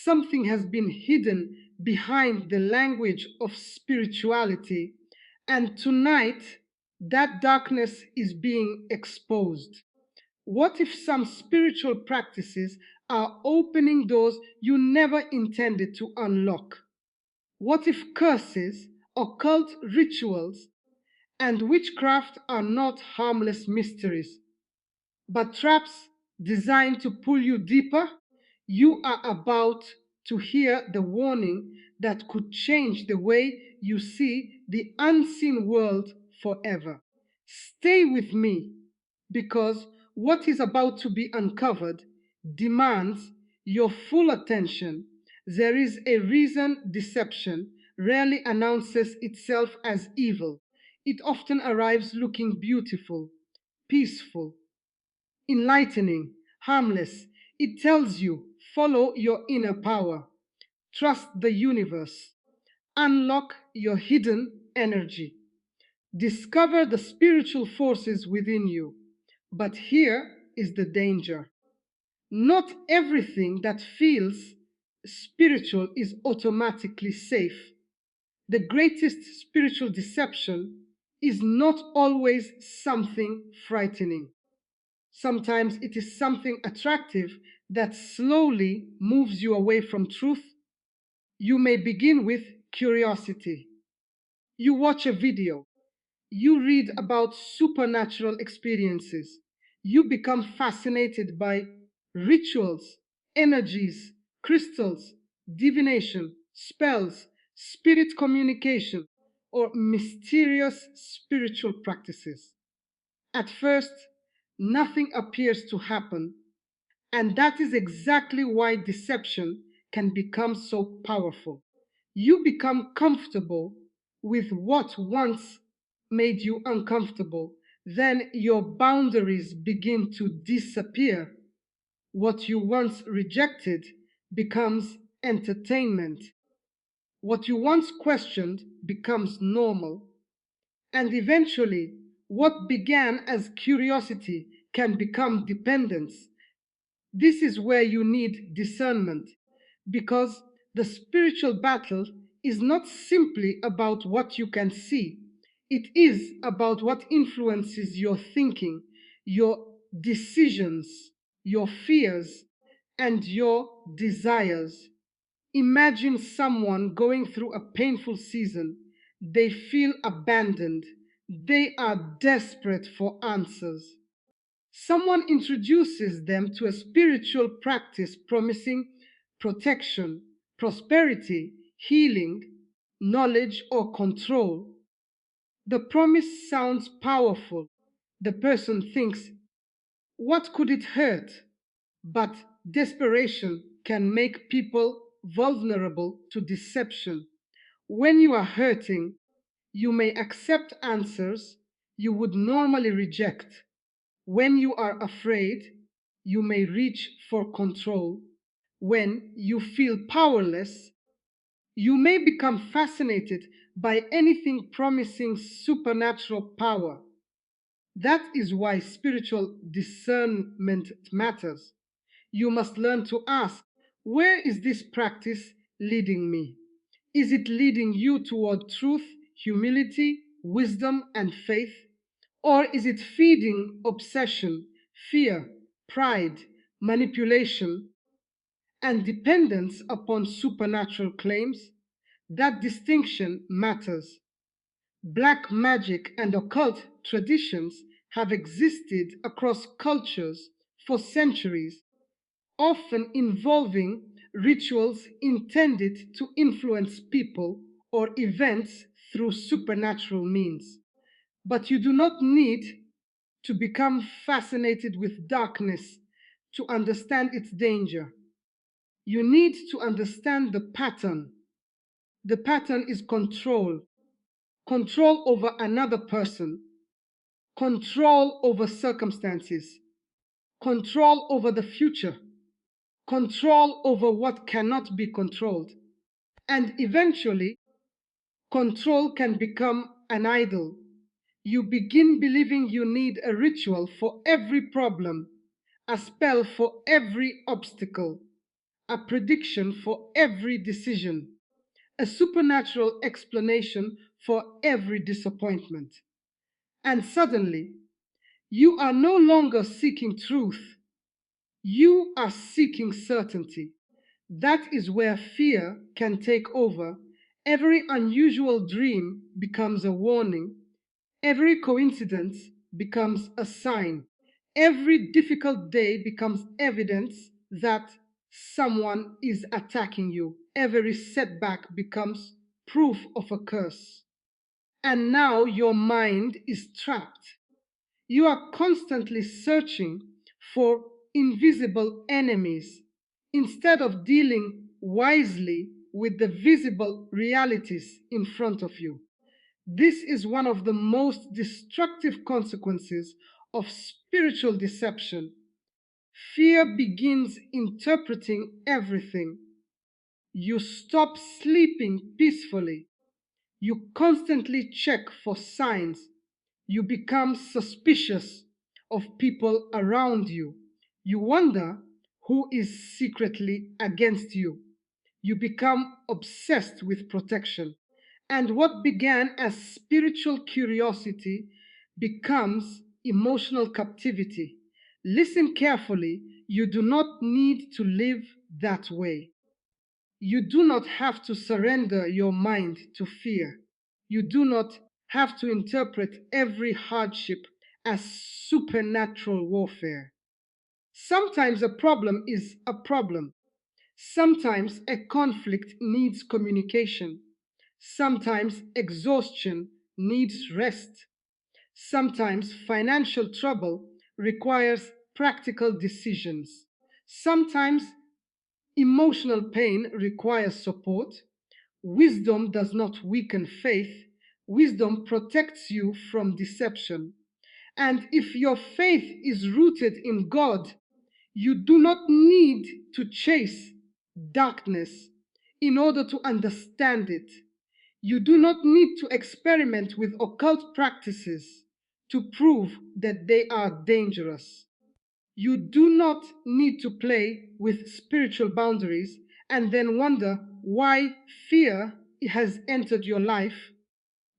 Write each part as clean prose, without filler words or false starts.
Something has been hidden behind the language of spirituality, and tonight that darkness is being exposed. What if some spiritual practices are opening doors you never intended to unlock? What if curses, occult rituals, and witchcraft are not harmless mysteries, but traps designed to pull you deeper? You are about to hear the warning that could change the way you see the unseen world forever. Stay with me, because what is about to be uncovered demands your full attention. There is a reason deception rarely announces itself as evil. It often arrives looking beautiful, peaceful, enlightening, harmless. It tells you, follow your inner power, trust the universe, unlock your hidden energy, discover the spiritual forces within you. But here is the danger. Not everything that feels spiritual is automatically safe. The greatest spiritual deception is not always something frightening. Sometimes it is something attractive that slowly moves you away from truth. You may begin with curiosity. You watch a video, you read about supernatural experiences, you become fascinated by rituals, energies, crystals, divination, spells, spirit communication, or mysterious spiritual practices. At first, nothing appears to happen, and that is exactly why deception can become so powerful. You become comfortable with what once made you uncomfortable. Then your boundaries begin to disappear. What you once rejected becomes entertainment. What you once questioned becomes normal. And eventually, what began as curiosity can become dependence. This is where you need discernment, because the spiritual battle is not simply about what you can see, it is about what influences your thinking, your decisions, your fears, and your desires. Imagine someone going through a painful season. They feel abandoned. They are desperate for answers. Someone introduces them to a spiritual practice promising protection, prosperity, healing, knowledge, or control. The promise sounds powerful. The person thinks, what could it hurt? But desperation can make people vulnerable to deception. When you are hurting, you may accept answers you would normally reject. When you are afraid, you may reach for control. When you feel powerless, you may become fascinated by anything promising supernatural power. That is why spiritual discernment matters. You must learn to ask, where is this practice leading me? Is it leading you toward truth, humility, wisdom, and faith? Or is it feeding obsession, fear, pride, manipulation, and dependence upon supernatural claims? That distinction matters. Black magic and occult traditions have existed across cultures for centuries, often involving rituals intended to influence people or events through supernatural means. But you do not need to become fascinated with darkness to understand its danger. You need to understand the pattern. The pattern is control, control over another person, control over circumstances, control over the future, control over what cannot be controlled. And eventually, control can become an idol. You begin believing you need a ritual for every problem, a spell for every obstacle, a prediction for every decision, a supernatural explanation for every disappointment. And suddenly, you are no longer seeking truth, you are seeking certainty. That is where fear can take over. Every unusual dream becomes a warning, every coincidence becomes a sign, every difficult day becomes evidence that someone is attacking you, every setback becomes proof of a curse. And now your mind is trapped. You are constantly searching for invisible enemies instead of dealing wisely with the visible realities in front of you. This is one of the most destructive consequences of spiritual deception. Fear begins interpreting everything. You stop sleeping peacefully. You constantly check for signs. You become suspicious of people around you. You wonder who is secretly against you. You become obsessed with protection. And what began as spiritual curiosity becomes emotional captivity. Listen carefully. You do not need to live that way. You do not have to surrender your mind to fear. You do not have to interpret every hardship as supernatural warfare. Sometimes a problem is a problem. Sometimes a conflict needs communication. Sometimes exhaustion needs rest. Sometimes financial trouble requires practical decisions. Sometimes emotional pain requires support. Wisdom does not weaken faith. Wisdom protects you from deception. And if your faith is rooted in God, you do not need to chase darkness in order to understand it. You do not need to experiment with occult practices to prove that they are dangerous. You do not need to play with spiritual boundaries and then wonder why fear has entered your life.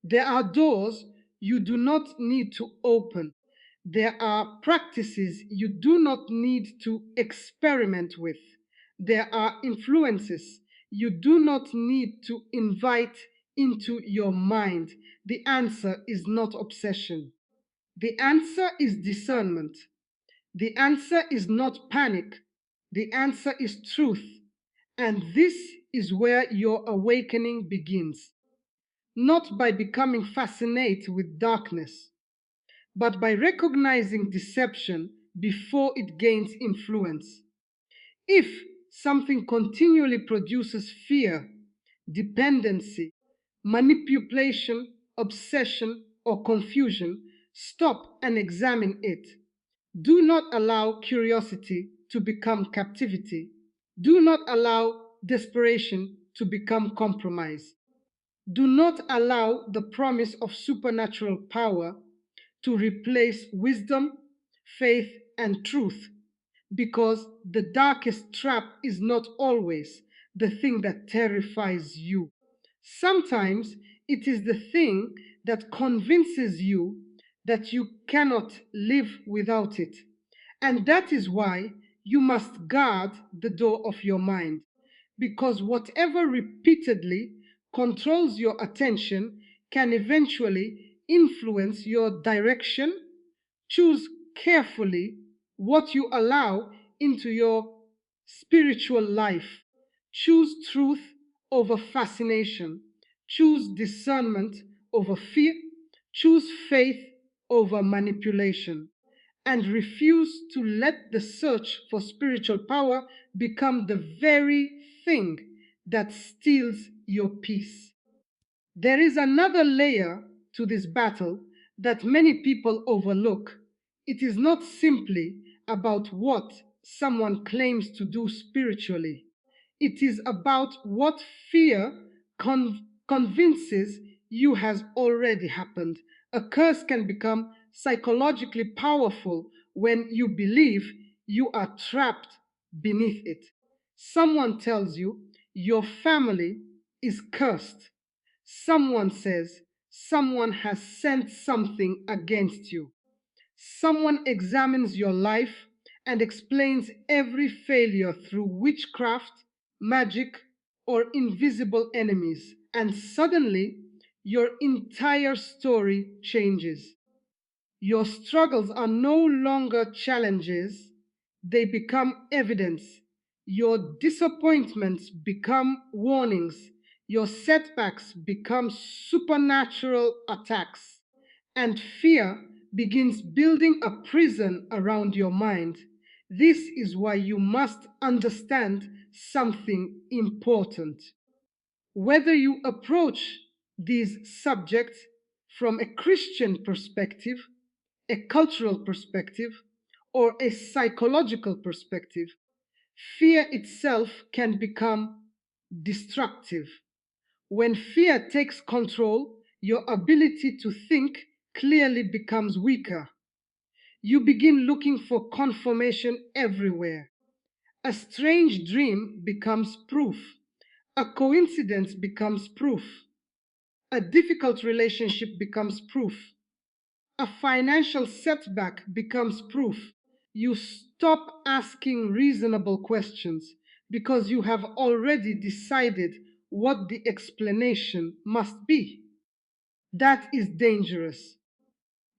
There are doors you do not need to open. There are practices you do not need to experiment with. There are influences you do not need to invite into your mind. The answer is not obsession. The answer is discernment. The answer is not panic. The answer is truth. And this is where your awakening begins. Not by becoming fascinated with darkness, but by recognizing deception before it gains influence. If something continually produces fear, dependency, manipulation, obsession, or confusion, stop and examine it. Do not allow curiosity to become captivity. Do not allow desperation to become compromise. Do not allow the promise of supernatural power to replace wisdom, faith, and truth, because the darkest trap is not always the thing that terrifies you. Sometimes it is the thing that convinces you that you cannot live without it. And that is why you must guard the door of your mind, because whatever repeatedly controls your attention can eventually influence your direction. Choose carefully what you allow into your spiritual life. Choose truth over fascination. Choose discernment over fear. Choose faith over manipulation. And refuse to let the search for spiritual power become the very thing that steals your peace. There is another layer to this battle that many people overlook. It is not simply about what someone claims to do spiritually, it is about what fear convinces you has already happened. A curse can become psychologically powerful when you believe you are trapped beneath it. Someone tells you your family is cursed. Someone says someone has sent something against you. Someone examines your life and explains every failure through witchcraft, magic, or invisible enemies, and suddenly your entire story changes. Your struggles are no longer challenges, they become evidence. Your disappointments become warnings. Your setbacks become supernatural attacks. And fear begins building a prison around your mind. This is why you must understand something important. Whether you approach these subjects from a Christian perspective, a cultural perspective, or a psychological perspective, fear itself can become destructive. When fear takes control, your ability to think clearly becomes weaker. You begin looking for confirmation everywhere. A strange dream becomes proof. A coincidence becomes proof. A difficult relationship becomes proof. A financial setback becomes proof. You stop asking reasonable questions because you have already decided what the explanation must be. That is dangerous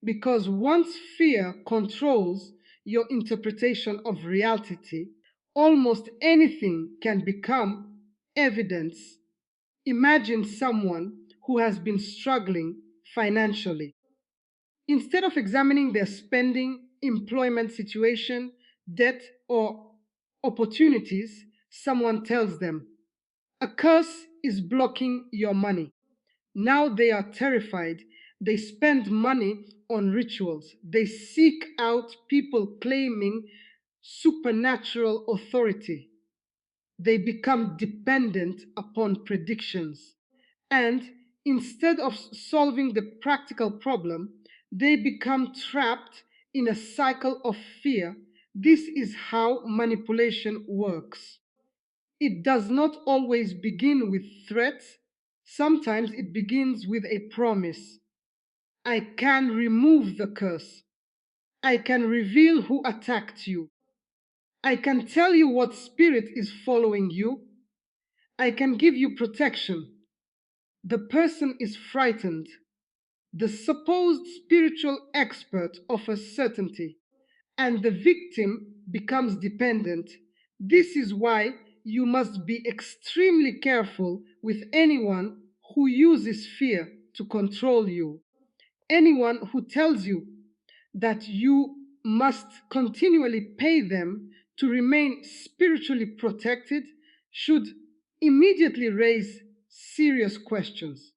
because once fear controls your interpretation of reality, almost anything can become evidence. Imagine someone who has been struggling financially. Instead of examining their spending, employment situation, debt, or opportunities, someone tells them, a curse is blocking your money. Now they are terrified. They spend money on rituals. They seek out people claiming supernatural authority. They become dependent upon predictions. And instead of solving the practical problem, they become trapped in a cycle of fear. This is how manipulation works. It does not always begin with threats. Sometimes it begins with a promise. I can remove the curse. I can reveal who attacked you. I can tell you what spirit is following you. I can give you protection. The person is frightened. The supposed spiritual expert offers certainty, and the victim becomes dependent. This is why you must be extremely careful with anyone who uses fear to control you. Anyone who tells you that you must continually pay them to remain spiritually protected should immediately raise serious questions.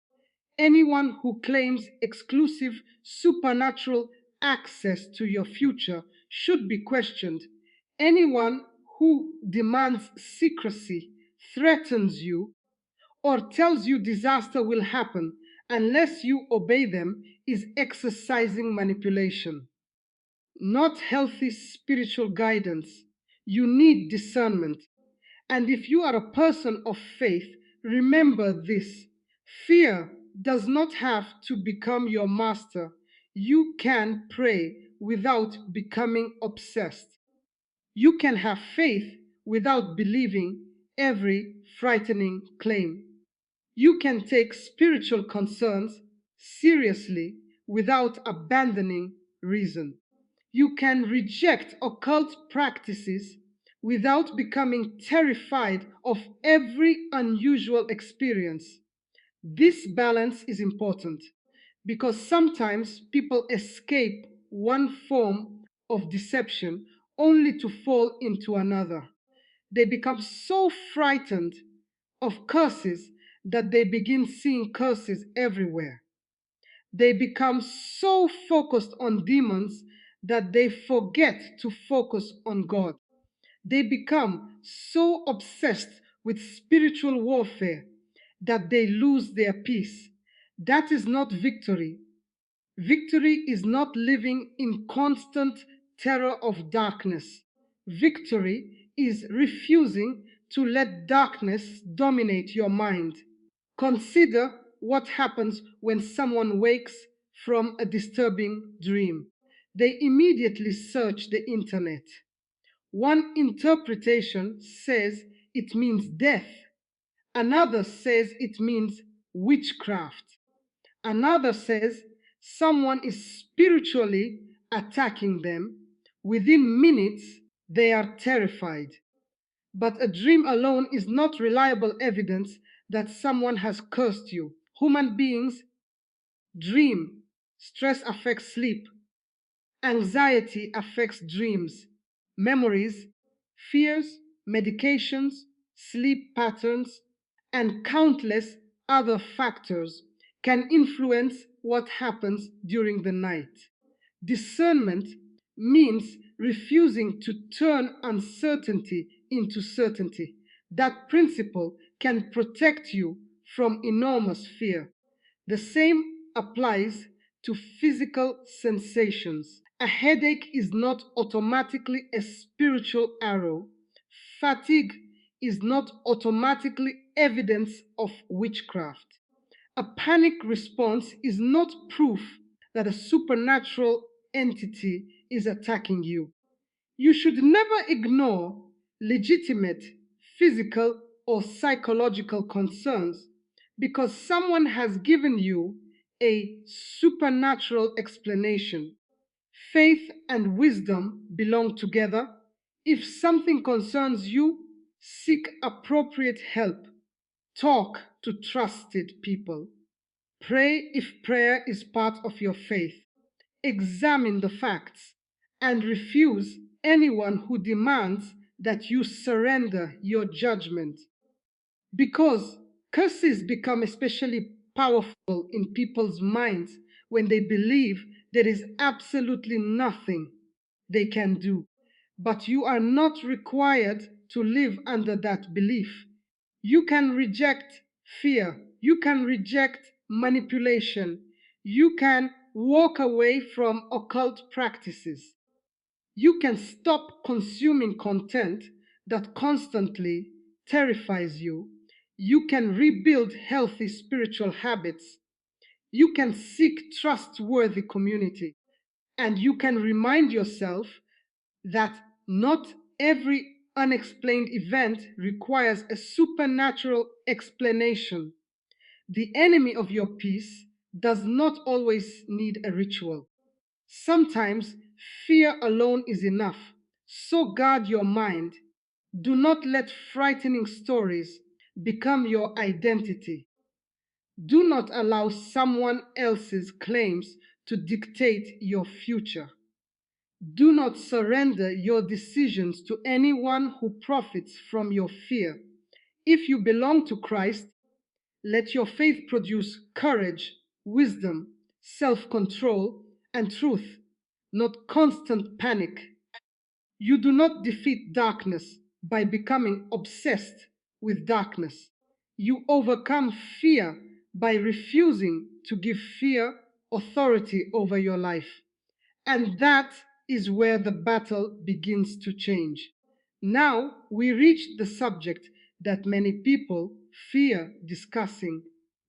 Anyone who claims exclusive supernatural access to your future should be questioned. Anyone who demands secrecy, threatens you, or tells you disaster will happen unless you obey them is exercising manipulation, not healthy spiritual guidance. You need discernment. And if you are a person of faith, remember this: fear does not have to become your master. You can pray without becoming obsessed. You can have faith without believing every frightening claim. You can take spiritual concerns seriously without abandoning reason. You can reject occult practices without becoming terrified of every unusual experience. This balance is important because sometimes people escape one form of deception only to fall into another. They become so frightened of curses that they begin seeing curses everywhere. They become so focused on demons that they forget to focus on God. They become so obsessed with spiritual warfare that they lose their peace. That is not victory. Victory is not living in constant terror of darkness. Victory is refusing to let darkness dominate your mind. Consider what happens when someone wakes from a disturbing dream. They immediately search the internet. One interpretation says it means death, another says it means witchcraft, another says someone is spiritually attacking them. Within minutes, they are terrified. But a dream alone is not reliable evidence that someone has cursed you. Human beings dream. Stress affects sleep. Anxiety affects dreams, memories, fears, medications, sleep patterns, and countless other factors can influence what happens during the night. Discernment means refusing to turn uncertainty into certainty. That principle can protect you from enormous fear. The same applies to physical sensations. A headache is not automatically a spiritual arrow. Fatigue is not automatically evidence of witchcraft. A panic response is not proof that a supernatural entity is attacking you. You should never ignore legitimate physical or psychological concerns because someone has given you a supernatural explanation. Faith and wisdom belong together. If something concerns you, seek appropriate help. Talk to trusted people. Pray if prayer is part of your faith. Examine the facts and refuse anyone who demands that you surrender your judgment. Because curses become especially powerful in people's minds when they believe there is absolutely nothing they can do. But you are not required to live under that belief. You can reject fear, you can reject manipulation, you can walk away from occult practices. You can stop consuming content that constantly terrifies you. You can rebuild healthy spiritual habits. You can seek trustworthy community. And you can remind yourself that not every unexplained event requires a supernatural explanation. The enemy of your peace does not always need a ritual. Sometimes fear alone is enough. So guard your mind. Do not let frightening stories become your identity. Do not allow someone else's claims to dictate your future. Do not surrender your decisions to anyone who profits from your fear. If you belong to Christ, let your faith produce courage, wisdom, self control, and truth, not constant panic. You do not defeat darkness by becoming obsessed with darkness. You overcome fear by refusing to give fear authority over your life. And that is where the battle begins to change. Now we reach the subject that many people fear discussing: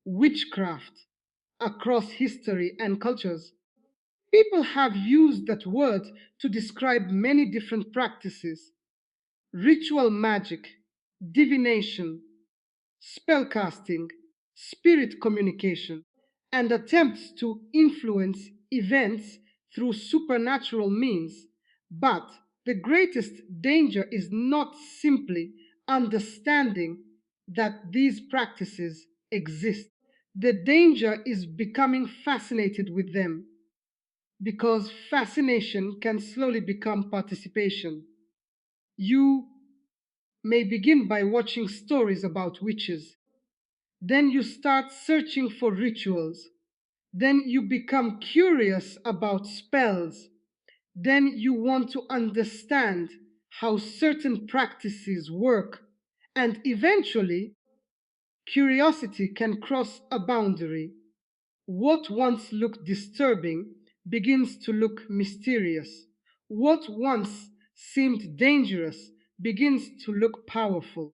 witchcraft across history and cultures. People have used that word to describe many different practices: ritual magic, divination, spellcasting, spirit communication, and attempts to influence events through supernatural means. But the greatest danger is not simply understanding that these practices exist. The danger is becoming fascinated with them, because fascination can slowly become participation. You may begin by watching stories about witches. Then you start searching for rituals. Then you become curious about spells. Then you want to understand how certain practices work. And eventually, curiosity can cross a boundary. What once looked disturbing begins to look mysterious. What once seemed dangerous begins to look powerful.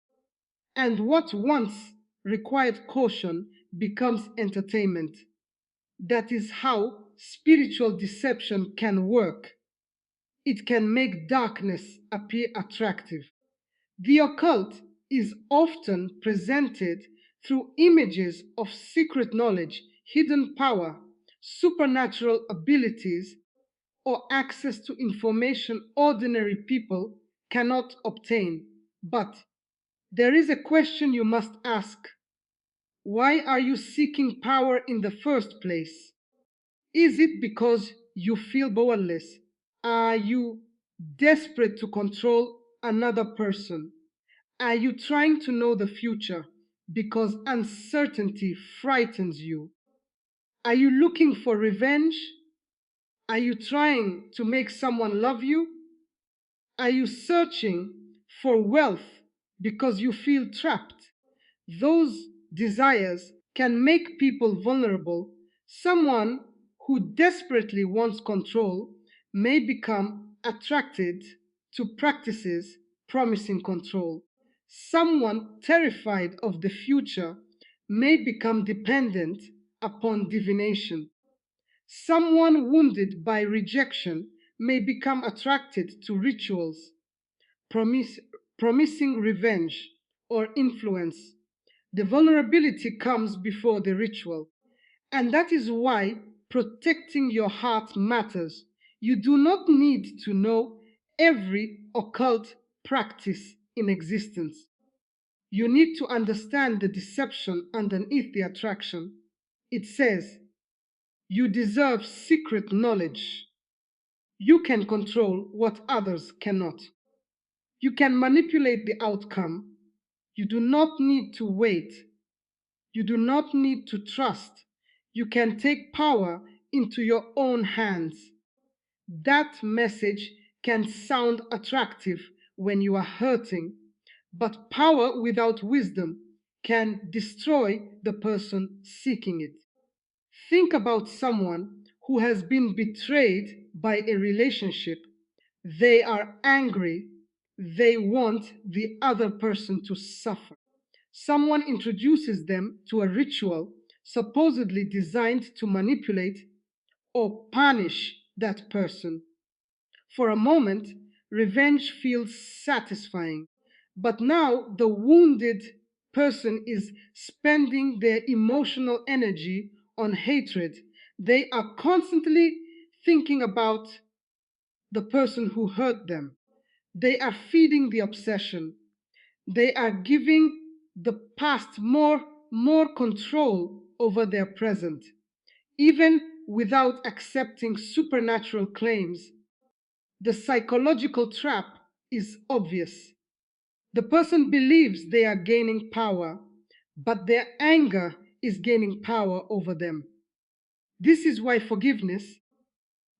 And what once required caution becomes entertainment. That is how spiritual deception can work. It can make darkness appear attractive. The occult is often presented through images of secret knowledge, hidden power, supernatural abilities, or access to information ordinary people cannot obtain. But there is a question you must ask. Why are you seeking power in the first place? Is it because you feel powerless? Are you desperate to control another person? Are you trying to know the future because uncertainty frightens you? Are you looking for revenge? Are you trying to make someone love you? Are you searching for wealth because you feel trapped? Those desires can make people vulnerable. Someone who desperately wants control may become attracted to practices promising control. Someone terrified of the future may become dependent upon divination. Someone wounded by rejection may become attracted to rituals promise, promising revenge or influence. The vulnerability comes before the ritual. And that is why protecting your heart matters. You do not need to know every occult practice in existence. You need to understand the deception underneath the attraction. It says, you deserve secret knowledge. You can control what others cannot. You can manipulate the outcome. You do not need to wait. You do not need to trust. You can take power into your own hands. That message can sound attractive when you are hurting, but power without wisdom can destroy the person seeking it. Think about someone who has been betrayed by a relationship. They are angry. They want the other person to suffer. Someone introduces them to a ritual supposedly designed to manipulate or punish that person. For a moment, revenge feels satisfying, but now the wounded person is spending their emotional energy on hatred. They are constantly thinking about the person who hurt them. They are feeding the obsession. They are giving the past more control over their present, even without accepting supernatural claims. The psychological trap is obvious. The person believes they are gaining power, but their anger is gaining power over them. This is why forgiveness,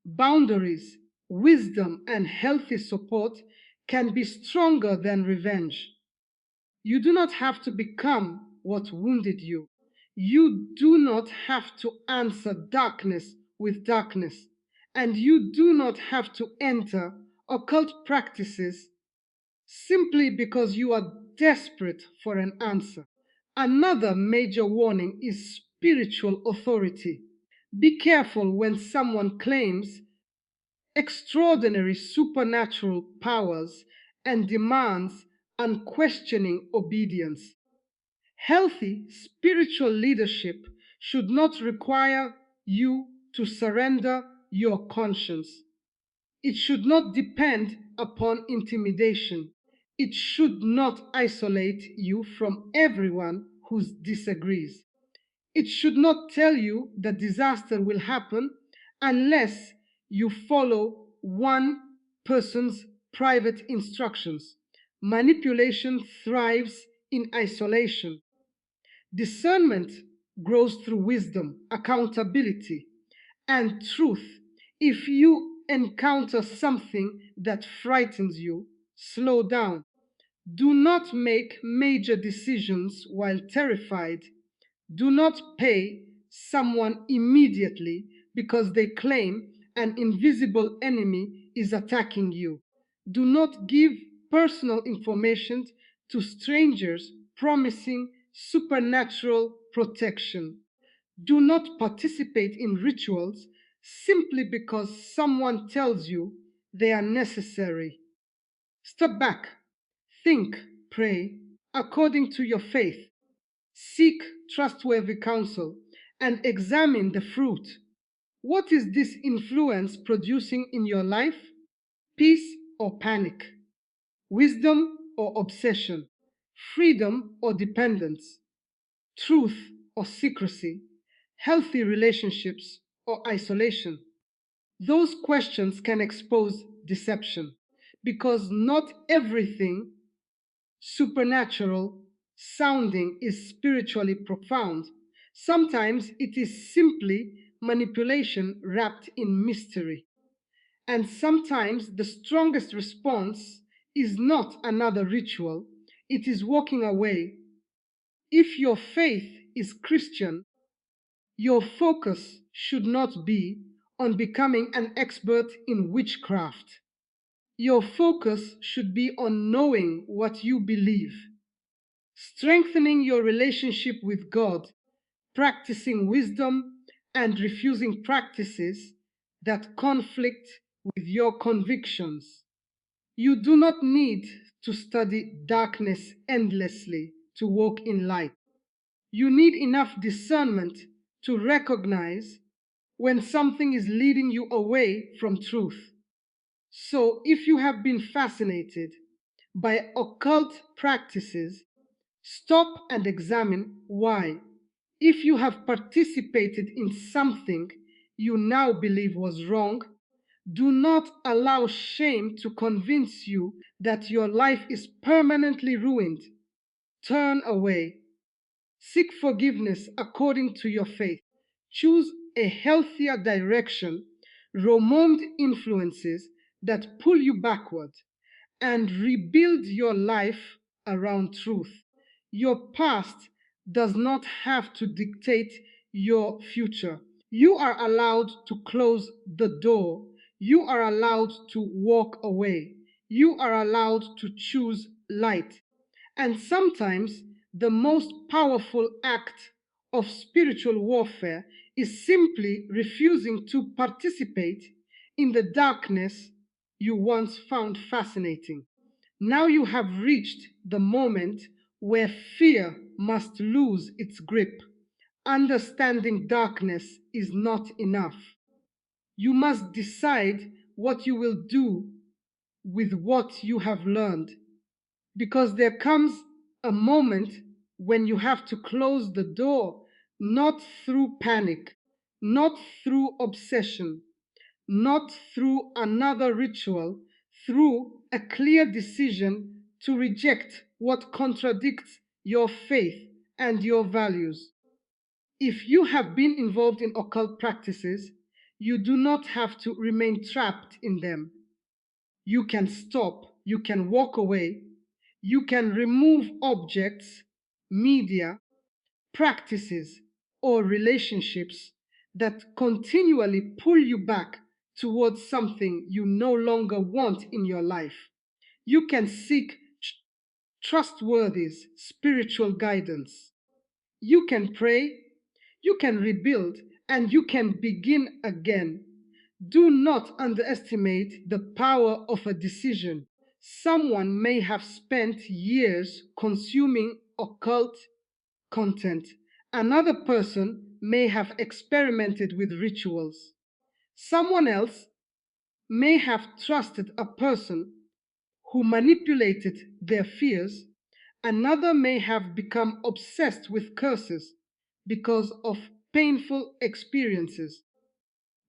boundaries, wisdom, and healthy support can be stronger than revenge. You do not have to become what wounded you. You do not have to answer darkness with darkness. And you do not have to enter occult practices simply because you are desperate for an answer. Another major warning is spiritual authority. Be careful when someone claims extraordinary supernatural powers and demands unquestioning obedience. Healthy spiritual leadership should not require you to surrender your conscience. It should not depend upon intimidation. It should not isolate you from everyone who disagrees. It should not tell you that disaster will happen unless you follow one person's private instructions. Manipulation thrives in isolation. Discernment grows through wisdom, accountability, and truth. If you encounter something that frightens you, slow down. Do not make major decisions while terrified. Do not pay someone immediately because they claim an invisible enemy is attacking you. Do not give personal information to strangers promising supernatural protection. Do not participate in rituals simply because someone tells you they are necessary. Step back, think, pray according to your faith, seek trustworthy counsel, and examine the fruit. What is this influence producing in your life? Peace or panic? Wisdom or obsession? Freedom or dependence? Truth or secrecy? Healthy relationships or isolation? Those questions can expose deception because not everything supernatural sounding is spiritually profound. Sometimes it is simply manipulation wrapped in mystery. And sometimes the strongest response is not another ritual, it is walking away. If your faith is Christian, your focus should not be on becoming an expert in witchcraft. Your focus should be on knowing what you believe, strengthening your relationship with God, practicing wisdom, and refusing practices that conflict with your convictions. You do not need to study darkness endlessly to walk in light. You need enough discernment to recognize when something is leading you away from truth. So, if you have been fascinated by occult practices, stop and examine why. If you have participated in something you now believe was wrong, do not allow shame to convince you that your life is permanently ruined. Turn away. Seek forgiveness according to your faith. Choose a healthier direction, remove influences that pull you backward, and rebuild your life around truth. Your past does not have to dictate your future. You are allowed to close the door. You are allowed to walk away. You are allowed to choose light. And sometimes the most powerful act of spiritual warfare is simply refusing to participate in the darkness you once found fascinating. Now you have reached the moment where fear must lose its grip. Understanding darkness is not enough. You must decide what you will do with what you have learned, because there comes a moment when you have to close the door, not through panic, not through obsession, not through another ritual, through a clear decision to reject what contradicts your faith and your values. If you have been involved in occult practices, you do not have to remain trapped in them. You can stop, you can walk away, you can remove objects, media, practices, or relationships that continually pull you back towards something you no longer want in your life. You can seek trustworthy spiritual guidance. You can pray, you can rebuild, and you can begin again. Do not underestimate the power of a decision. Someone may have spent years consuming occult content. Another person may have experimented with rituals. Someone else may have trusted a person who manipulated their fears. Another may have become obsessed with curses because of painful experiences.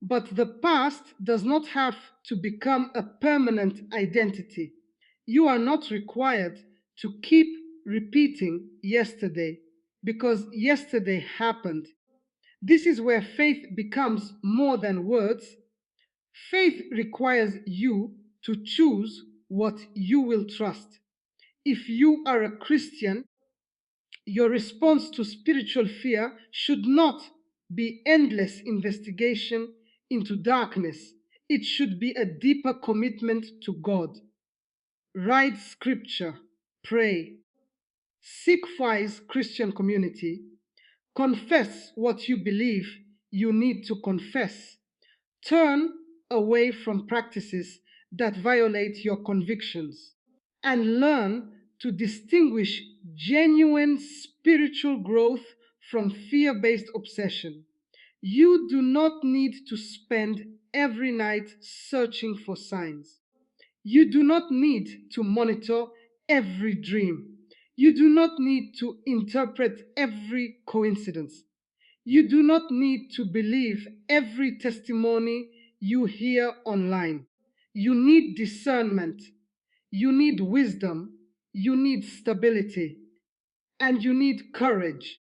But the past does not have to become a permanent identity. You are not required to keep repeating yesterday because yesterday happened. This is where faith becomes more than words. Faith requires you to choose what you will trust. If you are a Christian, your response to spiritual fear should not be endless investigation into darkness. It should be a deeper commitment to God. Write scripture, pray, Seek wise Christian community. Confess what you believe you need to confess. Turn away from practices that violate your convictions and learn to distinguish genuine spiritual growth from fear based obsession. You do not need to spend every night searching for signs. You do not need to monitor every dream. You do not need to interpret every coincidence. You do not need to believe every testimony you hear online. You need discernment. You need wisdom. You need stability. And you need courage,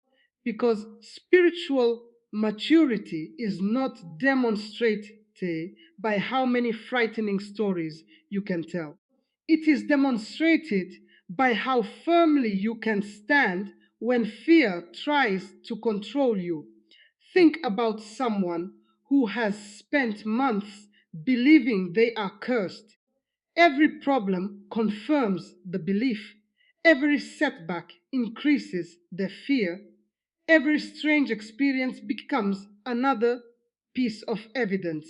because spiritual maturity is not demonstrated by how many frightening stories you can tell. It is demonstrated by how firmly you can stand when fear tries to control you. Think about someone who has spent months believing they are cursed. Every problem confirms the belief. Every setback increases the fear. Every strange experience becomes another piece of evidence.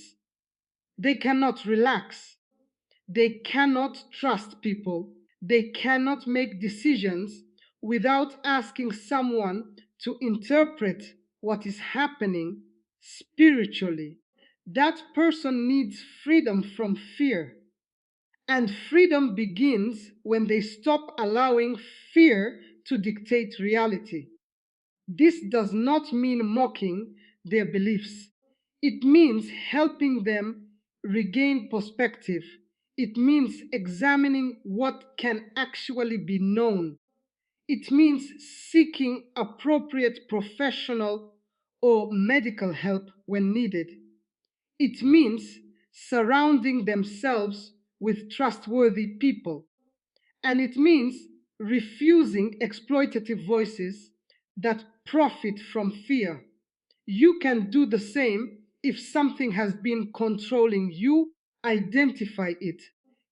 They cannot relax. They cannot trust people. They cannot make decisions without asking someone to interpret what is happening spiritually. That person needs freedom from fear. And freedom begins when they stop allowing fear to dictate reality. This does not mean mocking their beliefs. It means helping them regain perspective. It means examining what can actually be known. It means seeking appropriate professional or medical help when needed. It means surrounding themselves with trustworthy people. And it means refusing exploitative voices that profit from fear. You can do the same. If something has been controlling you, identify it.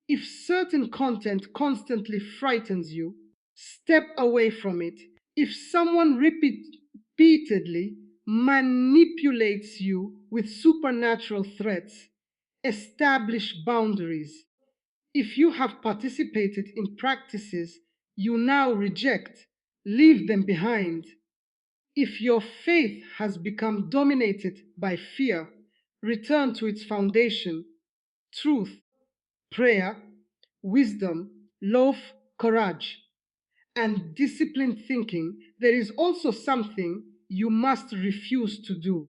If certain content constantly frightens you, step away from it. If someone repeatedly manipulates you with supernatural threats, establish boundaries. If you have participated in practices you now reject, leave them behind. If your faith has become dominated by fear, return to its foundation: truth, prayer, wisdom, love, courage, and disciplined thinking. There is also something you must refuse to do.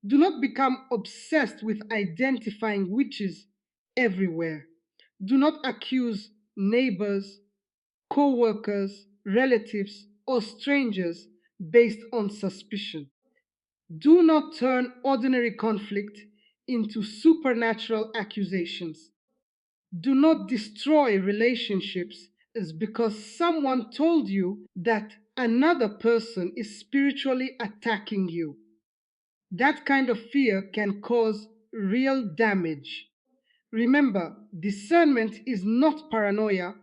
Do not become obsessed with identifying witches everywhere. Do not accuse neighbors, co workers, relatives, or strangers based on suspicion. Do not turn ordinary conflict into supernatural accusations. Do not destroy relationships is because someone told you that another person is spiritually attacking you. That kind of fear can cause real damage. Remember, discernment is not paranoia.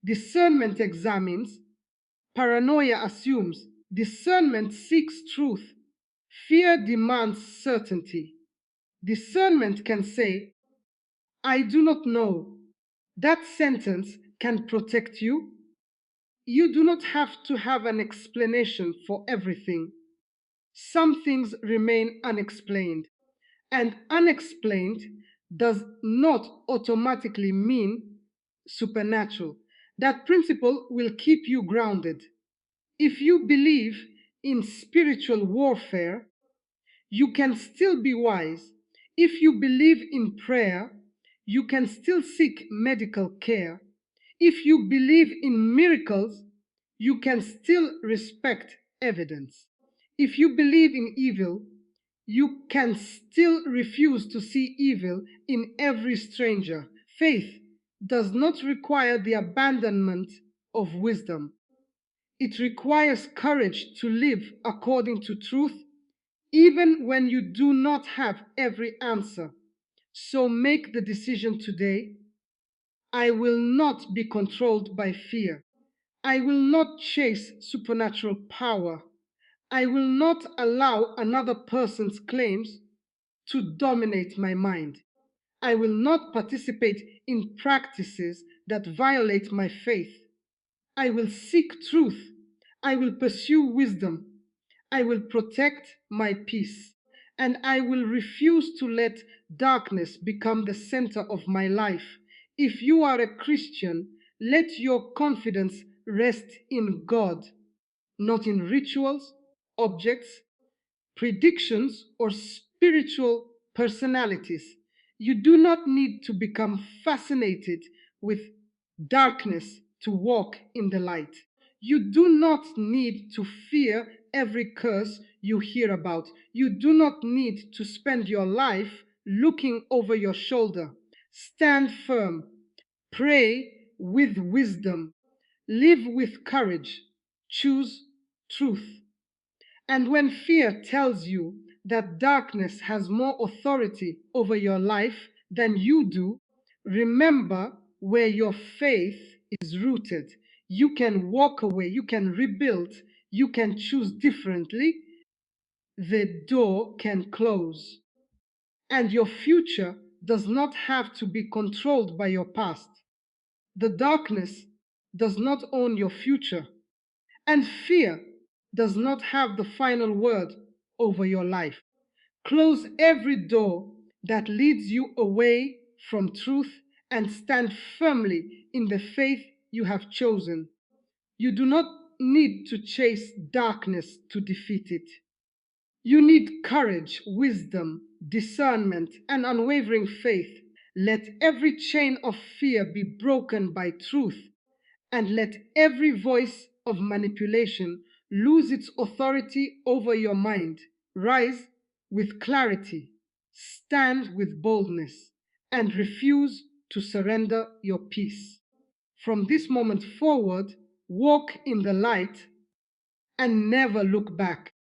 Discernment examines, paranoia assumes. Discernment seeks truth. Fear demands certainty. Discernment can say, I do not know. That sentence can protect you. You do not have to have an explanation for everything. Some things remain unexplained, and unexplained does not automatically mean supernatural. That principle will keep you grounded. If you believe in spiritual warfare, you can still be wise. If you believe in prayer, you can still seek medical care. If you believe in miracles, you can still respect evidence. If you believe in evil, you can still refuse to see evil in every stranger. Faith does not require the abandonment of wisdom. It requires courage to live according to truth, even when you do not have every answer. So make the decision today: I will not be controlled by fear. I will not chase supernatural power. I will not allow another person's claims to dominate my mind. I will not participate in practices that violate my faith. I will seek truth. I will pursue wisdom. I will protect my peace. And I will refuse to let darkness become the center of my life. If you are a Christian, let your confidence rest in God, not in rituals, objects, predictions, or spiritual personalities. You do not need to become fascinated with darkness to walk in the light. You do not need to fear every curse you hear about. You do not need to spend your life looking over your shoulder. Stand firm. Pray with wisdom. Live with courage. Choose truth. And when fear tells you that darkness has more authority over your life than you do, remember where your faith is rooted. You can walk away, you can rebuild, you can choose differently. The door can close. And your future does not have to be controlled by your past. The darkness does not own your future. And fear does not have the final word over your life. Close every door that leads you away from truth and stand firmly in the faith you have chosen. You do not need to chase darkness to defeat it. You need courage, wisdom, discernment, and unwavering faith. Let every chain of fear be broken by truth, and let every voice of manipulation lose its authority over your mind. Rise with clarity, stand with boldness, and refuse to surrender your peace. From this moment forward, walk in the light and never look back.